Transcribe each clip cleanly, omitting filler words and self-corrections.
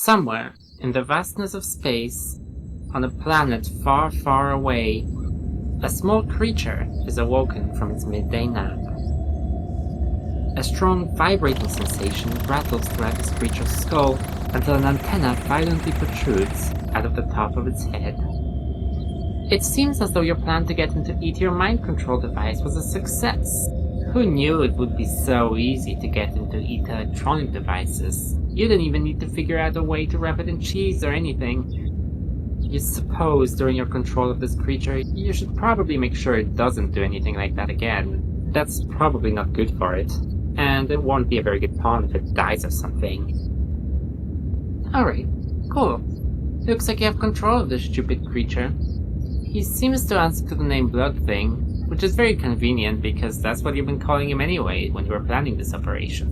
Somewhere, in the vastness of space, on a planet far, far away, a small creature is awoken from its midday nap. A strong, vibrating sensation rattles throughout this creature's skull until an antenna violently protrudes out of the top of its head. It seems as though your plan to get him to eat your mind control device was a success. Who knew it would be so easy to get him to eat electronic devices? You didn't even need to figure out a way to wrap it in cheese or anything. You suppose during your control of this creature, you should probably make sure it doesn't do anything like that again. That's probably not good for it. And it won't be a very good pawn if it dies of something. Alright, cool. Looks like you have control of this stupid creature. He seems to answer to the name BloodThing, which is very convenient because that's what you've been calling him anyway when you were planning this operation.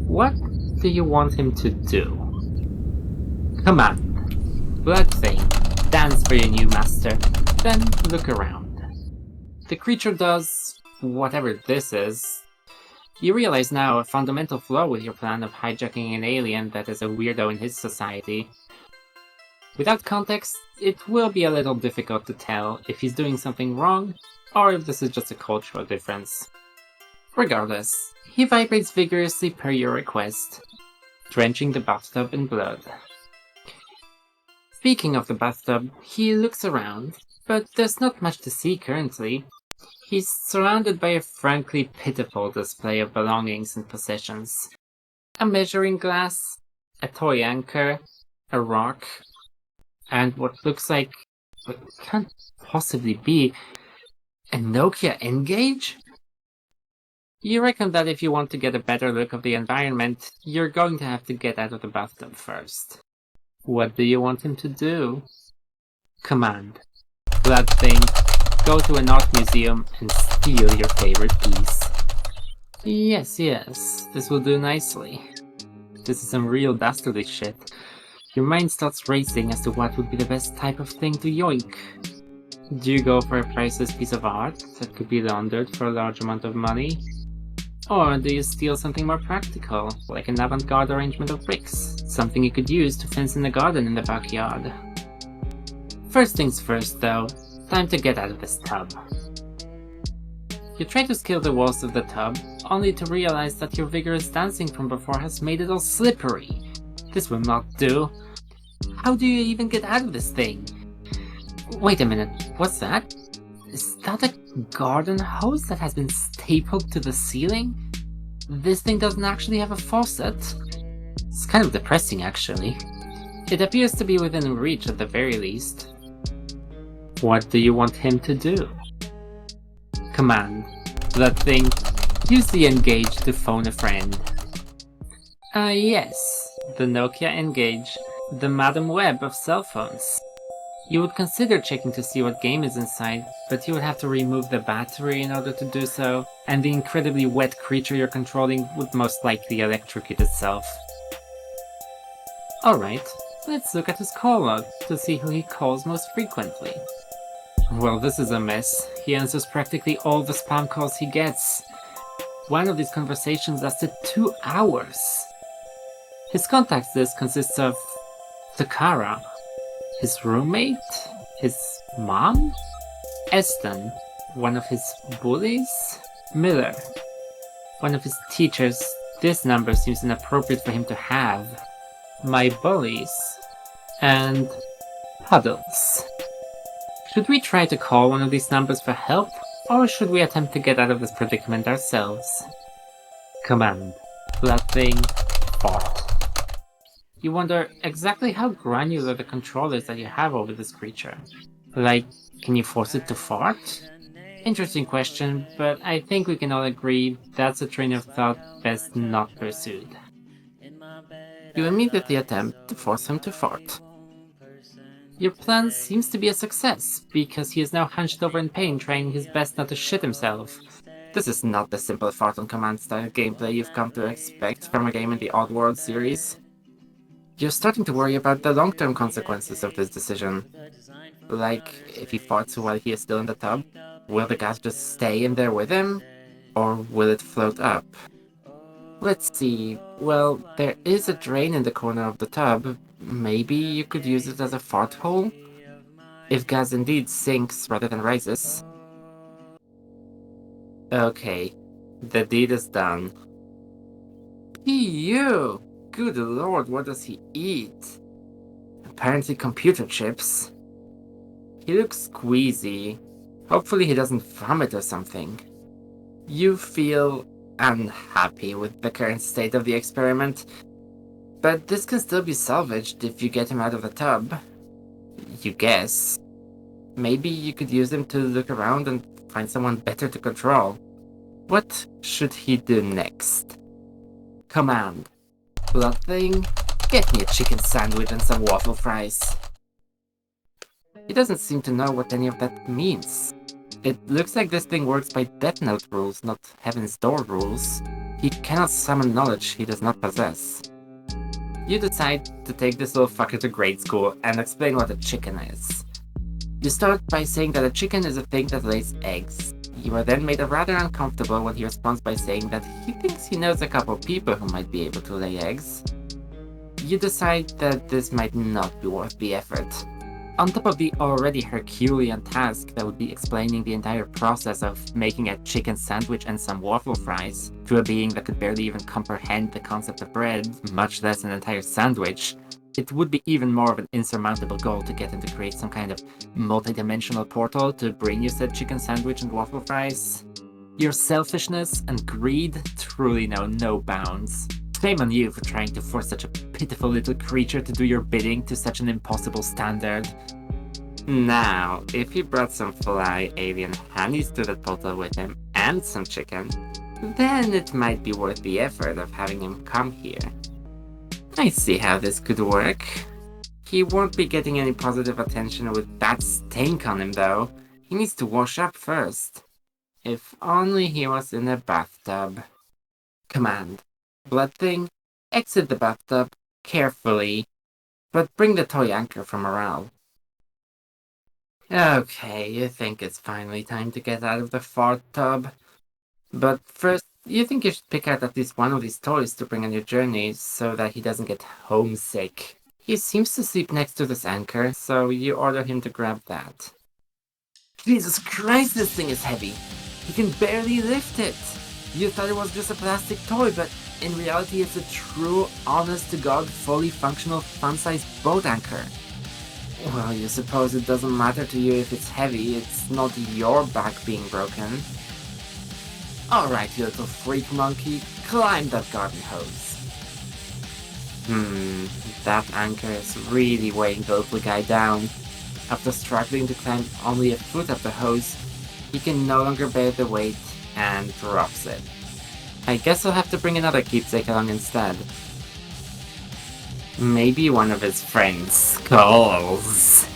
What do you want him to do? Command. BloodThing, dance for your new master, then look around. The creature does whatever this is. You realize now a fundamental flaw with your plan of hijacking an alien that is a weirdo in his society. Without context, it will be a little difficult to tell if he's doing something wrong, or if this is just a cultural difference. Regardless, he vibrates vigorously per your request, drenching the bathtub in blood. Speaking of the bathtub, he looks around, but there's not much to see currently. He's surrounded by a frankly pitiful display of belongings and possessions. A measuring glass, a toy anchor, a rock, and what looks like, what can't possibly be, a Nokia N-Gage? You reckon that if you want to get a better look of the environment, you're going to have to get out of the bathtub first. What do you want him to do? Command. BloodThing, go to an art museum and steal your favorite piece. Yes, this will do nicely. This is some real dastardly shit. Your mind starts racing as to what would be the best type of thing to yoink. Do you go for a priceless piece of art that could be laundered for a large amount of money? Or do you steal something more practical, like an avant-garde arrangement of bricks, something you could use to fence in the garden in the backyard? First things first though, time to get out of this tub. You try to scale the walls of the tub, only to realize that your vigorous dancing from before has made it all slippery. This will not do. How do you even get out of this thing? Wait a minute, what's that? Is that a garden hose that has been stapled to the ceiling? This thing doesn't actually have a faucet. It's kind of depressing, actually. It appears to be within reach at the very least. What do you want him to do? Command. BloodThing, use the N-Gage to phone a friend. Yes. The Nokia N-Gage, the Madam Web of cell phones. You would consider checking to see what game is inside, but you would have to remove the battery in order to do so, and the incredibly wet creature you're controlling would most likely electrocute itself. Alright, let's look at his call log to see who he calls most frequently. Well, this is a mess. He answers practically all the spam calls he gets. One of these conversations lasted 2 hours. His contacts list consists of Takara, his roommate, his mom, Eston, one of his bullies, Miller, one of his teachers. This number seems inappropriate for him to have, my bullies, and Puddles. Should we try to call one of these numbers for help, or should we attempt to get out of this predicament ourselves? Command. BloodThing, fart. You wonder exactly how granular the control is that you have over this creature. Like, can you force it to fart? Interesting question, but I think we can all agree that's a train of thought best not pursued. You immediately attempt to force him to fart. Your plan seems to be a success, because he is now hunched over in pain trying his best not to shit himself. This is not the simple fart on command style gameplay you've come to expect from a game in the Oddworld series. You're starting to worry about the long-term consequences of this decision. Like, if he farts while he is still in the tub, will the gas just stay in there with him? Or will it float up? Let's see. Well, there is a drain in the corner of the tub. Maybe you could use it as a fart hole? If gas indeed sinks rather than rises. Okay, the deed is done. Ew! Good lord, what does he eat? Apparently computer chips. He looks squeezy. Hopefully he doesn't vomit or something. You feel unhappy with the current state of the experiment, but this can still be salvaged if you get him out of the tub. You guess. Maybe you could use him to look around and find someone better to control. What should he do next? Command. BloodThing, get me a chicken sandwich and some waffle fries. He doesn't seem to know what any of that means. It looks like this thing works by Death Note rules, not Heaven's Door rules. He cannot summon knowledge he does not possess. You decide to take this little fucker to grade school and explain what a chicken is. You start by saying that a chicken is a thing that lays eggs. You are then made rather uncomfortable when he responds by saying that he thinks he knows a couple people who might be able to lay eggs. You decide that this might not be worth the effort. On top of the already Herculean task that would be explaining the entire process of making a chicken sandwich and some waffle fries to a being that could barely even comprehend the concept of bread, much less an entire sandwich, it would be even more of an insurmountable goal to get him to create some kind of multi-dimensional portal to bring you said chicken sandwich and waffle fries. Your selfishness and greed truly know no bounds. Shame on you for trying to force such a pitiful little creature to do your bidding to such an impossible standard. Now, if he brought some fly alien honeys to that portal with him and some chicken, then it might be worth the effort of having him come here. I see how this could work. He won't be getting any positive attention with that stink on him though. He needs to wash up first. If only he was in a bathtub. Command. BloodThing, exit the bathtub carefully, but bring the toy anchor for morale. Okay, you think it's finally time to get out of the fart tub. But first, you think you should pick out at least one of these toys to bring on your journey so that he doesn't get homesick. He seems to sleep next to this anchor, so you order him to grab that. Jesus Christ, this thing is heavy! He can barely lift it! You thought it was just a plastic toy, but in reality it's a true, honest-to-God, fully functional, fun-sized boat anchor. Well, you suppose it doesn't matter to you if it's heavy, it's not your back being broken. Alright, you little freak monkey, climb that garden hose. That anchor is really weighing the little guy down. After struggling to climb only a foot up the hose, he can no longer bear the weight and drops it. I guess I'll have to bring another keepsake along instead. Maybe one of his friends' skulls.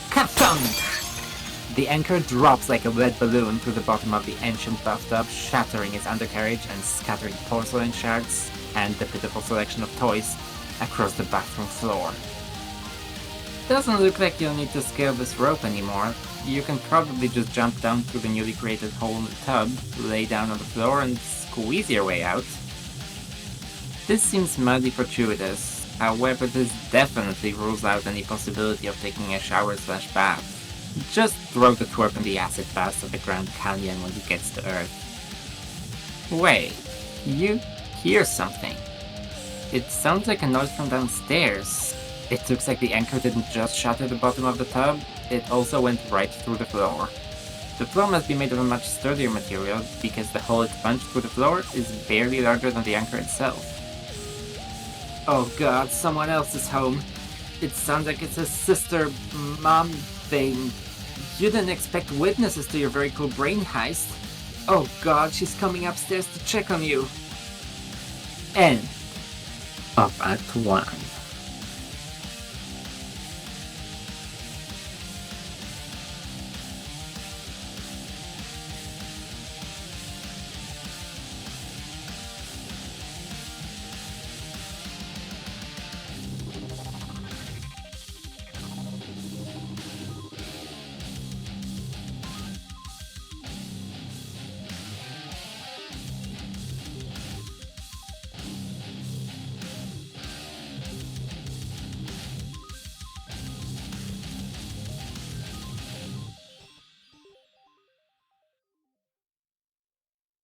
Ka-thunk! The anchor drops like a lead balloon through the bottom of the ancient bathtub, shattering its undercarriage and scattering porcelain shards and the pitiful selection of toys across the bathroom floor. Doesn't look like you'll need to scale this rope anymore. You can probably just jump down through the newly created hole in the tub, lay down on the floor and squeeze your way out. This seems mildly fortuitous, however this definitely rules out any possibility of taking a shower/bath. Just throw the twerp in the acid bath of the Grand Canyon when he gets to Earth. Wait, you hear something. It sounds like a noise from downstairs. It looks like the anchor didn't just shatter the bottom of the tub, it also went right through the floor. The floor must be made of a much sturdier material, because the hole it punched through the floor is barely larger than the anchor itself. Oh god, someone else is home. It sounds like it's a sister-mom thing. You didn't expect witnesses to your very cool brain heist. Oh god, she's coming upstairs to check on you. End of Act 1.